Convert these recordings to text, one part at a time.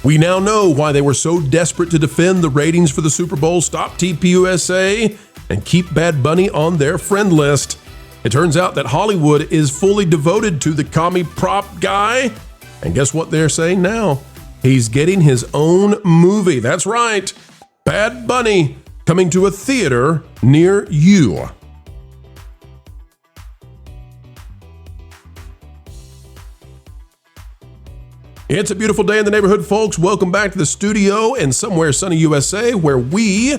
We now know why they were so desperate to defend the ratings for the Super Bowl, stop TPUSA, and keep Bad Bunny on their friend list. It turns out that Hollywood is fully devoted to the commie prop guy. And guess what they're saying now? He's getting his own movie. That's right. Bad Bunny coming to a theater near you. It's a beautiful day in the neighborhood, folks. Welcome back to the studio in somewhere sunny USA, where we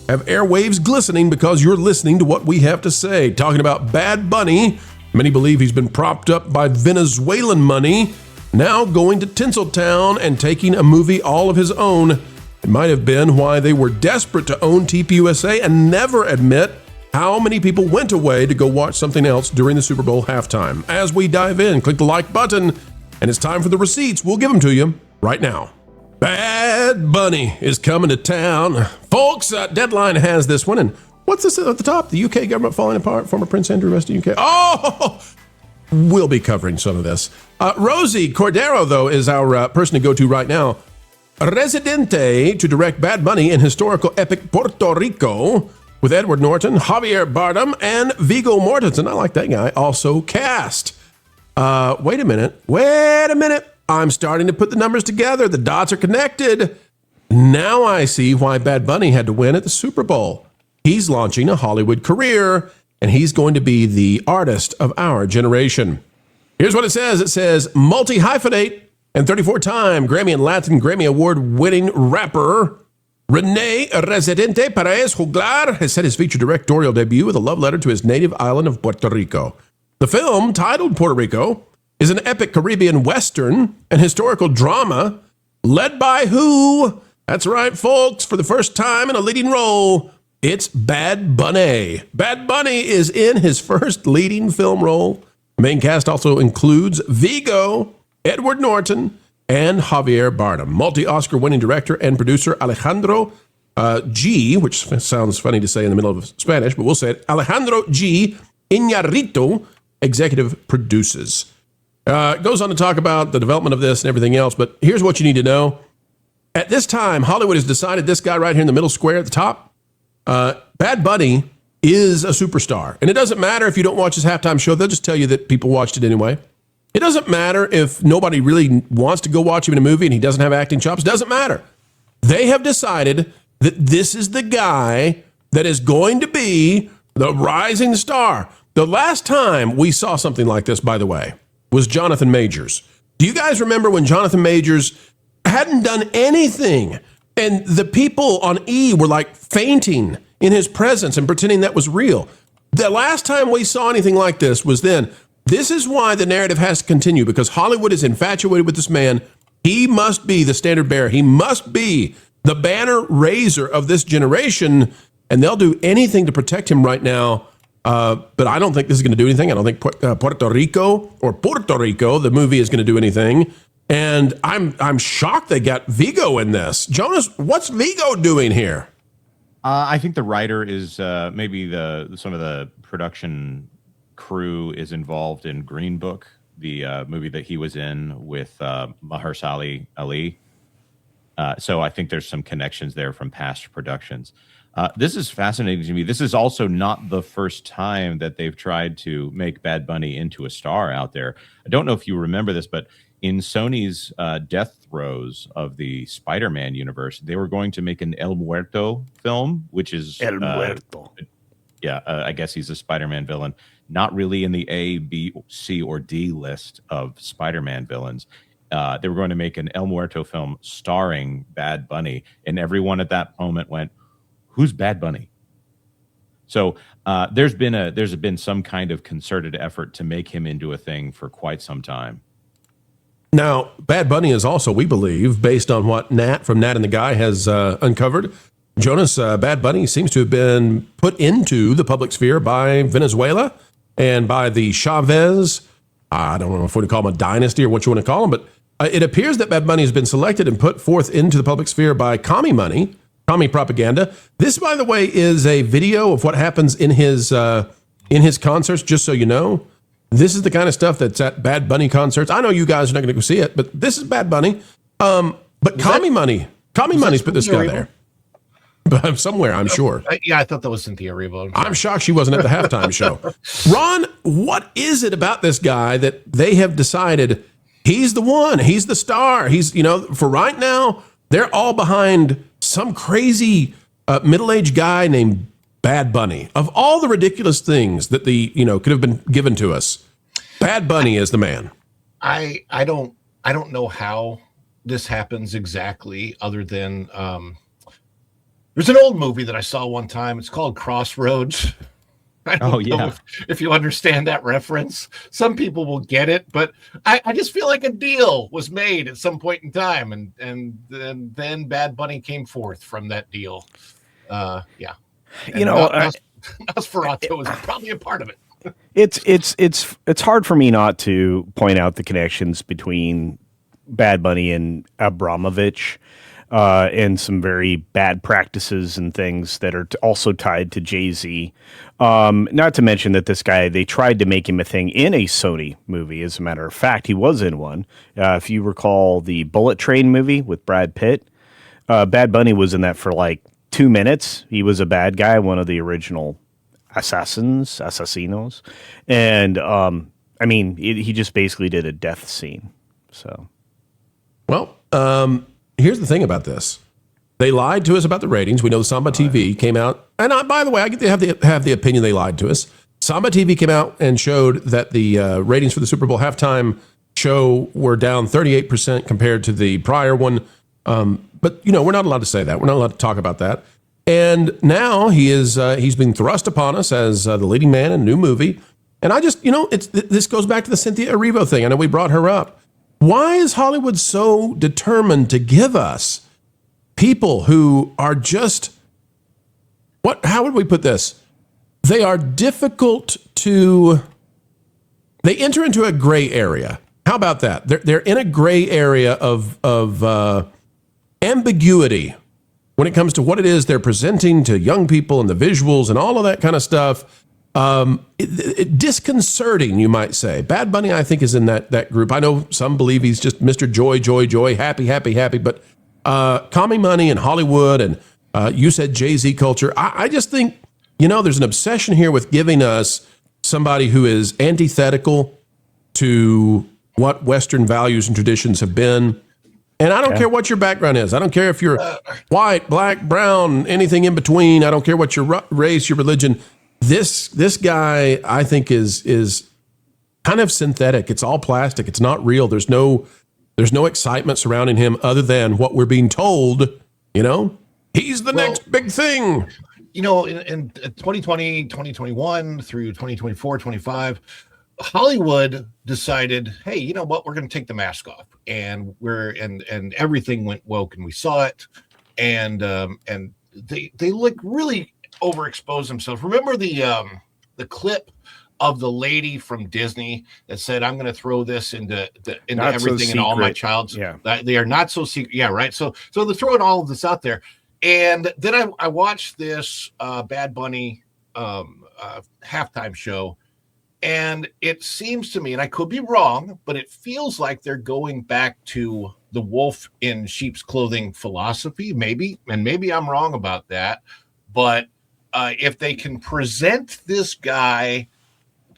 have airwaves glistening because you're listening to what we have to say. Talking about Bad Bunny. Many believe he's been propped up by Venezuelan money, now going to Tinseltown and taking a movie all of his own. It might have been why they were desperate to own TPUSA and never admit how many people went away to go watch something else during the Super Bowl halftime. As we dive in, click the like button. And it's time for the receipts. We'll give them to you right now. Bad Bunny is coming to town. Folks, Deadline has this one. And what's this at the top? The UK government falling apart, former Prince Andrew arrested UK. Oh, we'll be covering some of this. Rosie Cordero, though, is our person to go to right now. Residente to direct Bad Bunny in historical epic Puerto Rico with Edward Norton, Javier Bardem, and Viggo Mortensen. I like that guy. Also cast. Wait a minute. I'm starting to put the numbers together. The dots are connected. Now I see why Bad Bunny had to win at the Super Bowl. He's launching a Hollywood career, and he's going to be the artist of our generation. Here's what it says. It says, multi-hyphenate and 34-time Grammy and Latin Grammy Award-winning rapper Rene Residente Perez Juglar has set his feature directorial debut with a love letter to his native island of Puerto Rico. The film, titled Puerto Rico, is an epic Caribbean Western and historical drama led by who? That's right, folks. For the first time in a leading role, it's Bad Bunny. Bad Bunny is in his first leading film role. The main cast also includes Viggo, Edward Norton, and Javier Bardem. Multi-Oscar winning director and producer Alejandro G., which sounds funny to say in the middle of Spanish, but we'll say it, Alejandro G. Iñárritu executive produces. Goes on to talk about the development of this and everything else, but here's what you need to know. At this time, Hollywood has decided this guy right here in the middle square at the top, Bad Bunny is a superstar. And it doesn't matter if you don't watch his halftime show. They'll just tell you that people watched it anyway. It doesn't matter if nobody really wants to go watch him in a movie and he doesn't have acting chops. It doesn't matter. They have decided that this is the guy that is going to be the rising star. The last time we saw something like this, by the way, was Jonathan Majors. Do you guys remember when Jonathan Majors hadn't done anything and the people on E were like fainting in his presence and pretending that was real? The last time we saw anything like this was then. This is why the narrative has to continue, because Hollywood is infatuated with this man. He must be the standard bearer. He must be the banner raiser of this generation, and they'll do anything to protect him right now. But I don't think this is going to do anything. I don't think Puerto Rico, the movie, is going to do anything. And I'm shocked they got Viggo in this. Jonas, what's Viggo doing here? I think the writer is maybe some of the production crew is involved in Green Book, the movie that he was in with Mahershala Ali. So I think there's some connections there from past productions. This is fascinating to me. This is also not the first time that they've tried to make Bad Bunny into a star out there. I don't know if you remember this, but in Sony's death throes of the Spider-Man universe, they were going to make an El Muerto film, which is... El Muerto. I guess he's a Spider-Man villain. Not really in the A, B, C, or D list of Spider-Man villains. They were going to make an El Muerto film starring Bad Bunny, and everyone at that moment went, who's Bad Bunny? So there's been some kind of concerted effort to make him into a thing for quite some time. Now, Bad Bunny is also, we believe, based on what Nat from Nat and the Guy has uncovered, Jonas, Bad Bunny seems to have been put into the public sphere by Venezuela and by the Chavez, I don't know if we want to call them a dynasty or what you want to call them, but it appears that Bad Bunny has been selected and put forth into the public sphere by commie money, commie propaganda. This, by the way, is a video of what happens in his concerts, just so you know. This is the kind of stuff that's at Bad Bunny concerts. I know you guys are not going to go see it, but this is Bad Bunny. But Commie Money's put this guy there. But somewhere, I'm sure. I thought that was Cynthia Erivo. I'm shocked she wasn't at the halftime show. Ron, what is it about this guy that they have decided he's the one, he's the star, he's, for right now, they're all behind some crazy middle-aged guy named Bad Bunny. Of all the ridiculous things that could have been given to us, Bad Bunny is the man. I don't know how this happens exactly, other than there's an old movie that I saw one time. It's called Crossroads. I don't know if you understand that reference. Some people will get it, but I just feel like a deal was made at some point in time, and then Bad Bunny came forth from that deal. Nosferatu was probably a part of it. It's hard for me not to point out the connections between Bad Bunny and Abramovich. And some very bad practices and things that are also tied to Jay-Z. Not to mention that this guy, they tried to make him a thing in a Sony movie. As a matter of fact, he was in one. If you recall the Bullet Train movie with Brad Pitt, Bad Bunny was in that for like 2 minutes. He was a bad guy, one of the original assassinos. And, he just basically did a death scene. So, well, here's the thing about this. They lied to us about the ratings. We know Samba TV came out. And by the way, I get to have the opinion they lied to us. Samba TV came out and showed that the ratings for the Super Bowl halftime show were down 38% compared to the prior one. But, we're not allowed to say that. We're not allowed to talk about that. And now he's been thrust upon us as the leading man in a new movie. And I just, this goes back to the Cynthia Erivo thing. I know we brought her up. Why is Hollywood so determined to give us people who are just, how would we put this? They are difficult they enter into a gray area. How about that? They're in a gray area of ambiguity when it comes to what it is they're presenting to young people and the visuals and all of that kind of stuff. Disconcerting, you might say. Bad Bunny, I think, is in that group. I know some believe he's just Mr. Joy, Joy, Joy, happy, happy, happy. But Commie Money and Hollywood and you said Jay-Z culture. I just think, there's an obsession here with giving us somebody who is antithetical to what Western values and traditions have been. And I don't care what your background is. I don't care if you're white, black, brown, anything in between. I don't care what your race, your religion. This guy, I think, is kind of synthetic. It's all plastic. It's not real. There's no excitement surrounding him other than what we're being told. He's the next big thing. In 2020, 2021 through 2024, 25, Hollywood decided, hey, you know what? We're going to take the mask off, and and everything went woke, and we saw it, and they like really overexpose themselves. Remember the clip of the lady from Disney that said, "I'm going to throw this into everything and all my child's." Yeah, they are not so secret. Yeah, right. So they're throwing all of this out there, and then I watched this Bad Bunny halftime show, and it seems to me, and I could be wrong, but it feels like they're going back to the wolf in sheep's clothing philosophy. Maybe I'm wrong about that, but if they can present this guy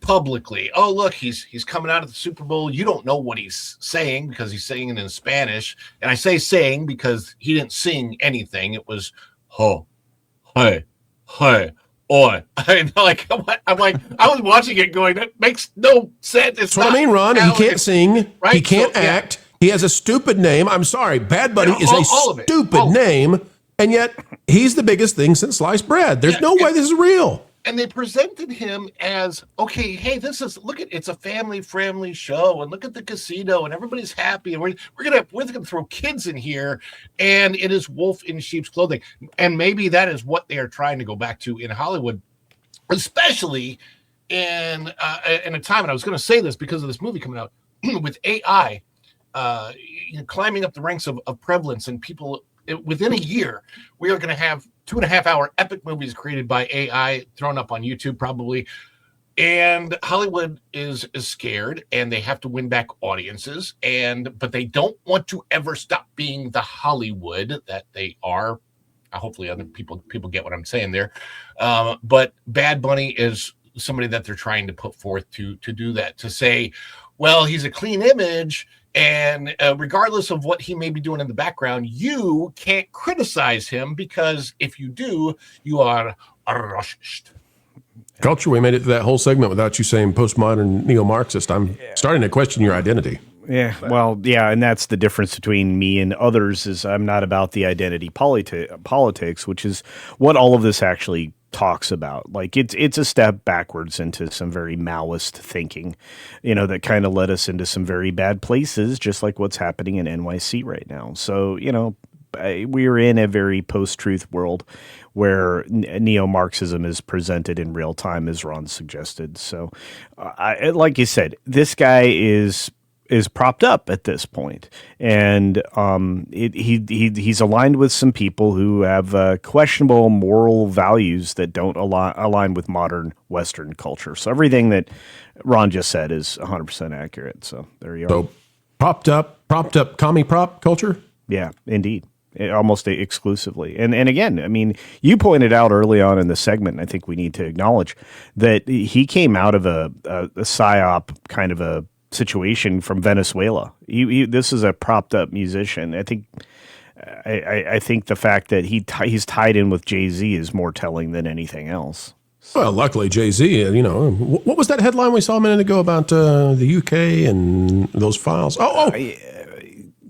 publicly, oh look, he's coming out of the Super Bowl. You don't know what he's saying because he's saying it in Spanish, and I say saying because he didn't sing anything. It was ho, hey, hey, oi. I'm like, I was watching it going, that makes no sense. That's what I mean, Ron. He can't sing. Right? He can't act. He has a stupid name. I'm sorry, Bad Bunny is a stupid name. And yet, he's the biggest thing since sliced bread. There's no way this is real. And they presented him as, okay, hey, it's a family-friendly show, and look at the casino, and everybody's happy, and we're gonna throw kids in here, and it is wolf in sheep's clothing. And maybe that is what they are trying to go back to in Hollywood, especially in a time, and I was going to say this because of this movie coming out, with AI climbing up the ranks of prevalence, and people. Within a year, we are going to have 2.5-hour epic movies created by AI thrown up on YouTube probably. And Hollywood is scared, and they have to win back audiences, but they don't want to ever stop being the Hollywood that they are. Hopefully other people get what I'm saying there. But Bad Bunny is somebody that they're trying to put forth to do that, to say, well, he's a clean image, and regardless of what he may be doing in the background, you can't criticize him, because if you do, you are rushed. Culture, we made it to that whole segment without you saying postmodern neo-Marxist. I'm starting to question your identity. Yeah, well, yeah, and that's the difference between me and others, is I'm not about the identity politics, which is what all of this actually talks about. Like, it's a step backwards into some very Maoist thinking, that kind of led us into some very bad places, just like what's happening in NYC right now. So, we're in a very post-truth world where neo-Marxism is presented in real time, as Ron suggested. So, like you said, this guy is propped up at this point, and he's aligned with some people who have questionable moral values that don't align with modern Western culture. So everything that Ron just said is 100% accurate. So there you are. So propped up commie prop culture? Yeah, indeed. Almost exclusively. And again, I mean, you pointed out early on in the segment, and I think we need to acknowledge that he came out of a psyop kind of a situation from Venezuela. This is a propped up musician. I think the fact that he's tied in with Jay-Z is more telling than anything else. Well, luckily Jay-Z, what was that headline we saw a minute ago about the UK and those files?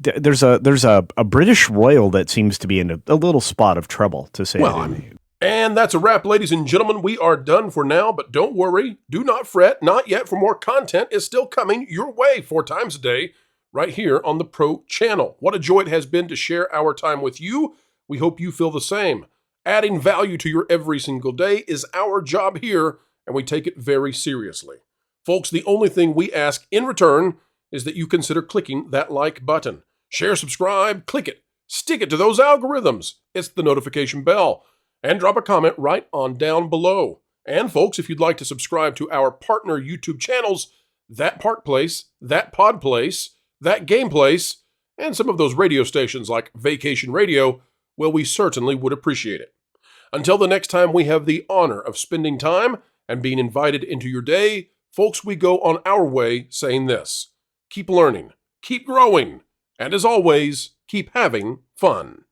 There's a British royal that seems to be in a little spot of trouble, to say. And that's a wrap, ladies and gentlemen. We are done for now, but don't worry. Do not fret. Not yet, for more content is still coming your way 4 times a day right here on the Pro Channel. What a joy it has been to share our time with you. We hope you feel the same. Adding value to your every single day is our job here, and we take it very seriously. Folks, the only thing we ask in return is that you consider clicking that like button. Share, subscribe, click it. Stick it to those algorithms. It's the notification bell. And drop a comment right on down below. And folks, if you'd like to subscribe to our partner YouTube channels, That Park Place, That Pod Place, That Game Place, and some of those radio stations like Vacation Radio, well, we certainly would appreciate it. Until the next time we have the honor of spending time and being invited into your day, folks, we go on our way saying this: keep learning, keep growing, and as always, keep having fun.